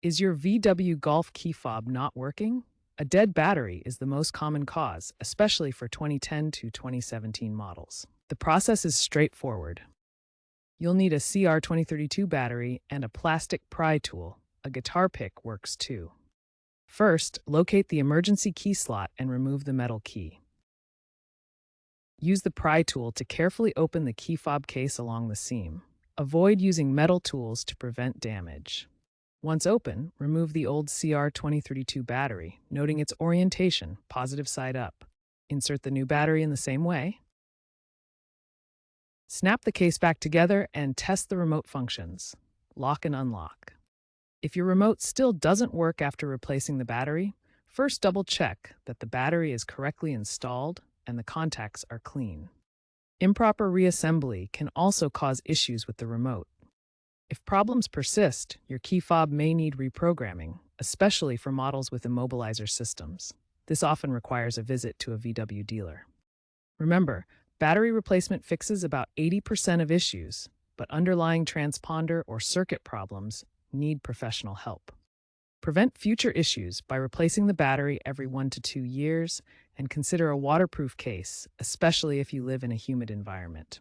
Is your VW Golf key fob not working? A dead battery is the most common cause, especially for 2010 to 2017 models. The process is straightforward. You'll need a CR2032 battery and a plastic pry tool. A guitar pick works too. First, locate the emergency key slot and remove the metal key. Use the pry tool to carefully open the key fob case along the seam. Avoid using metal tools to prevent damage. Once open, remove the old CR2032 battery, noting its orientation, positive side up. Insert the new battery in the same way. Snap the case back together and test the remote functions. Lock and unlock. If your remote still doesn't work after replacing the battery, first double-check that the battery is correctly installed and the contacts are clean. Improper reassembly can also cause issues with the remote. If problems persist, your key fob may need reprogramming, especially for models with immobilizer systems. This often requires a visit to a VW dealer. Remember, battery replacement fixes about 80% of issues, but underlying transponder or circuit problems need professional help. Prevent future issues by replacing the battery every 1 to 2 years and consider a waterproof case, especially if you live in a humid environment.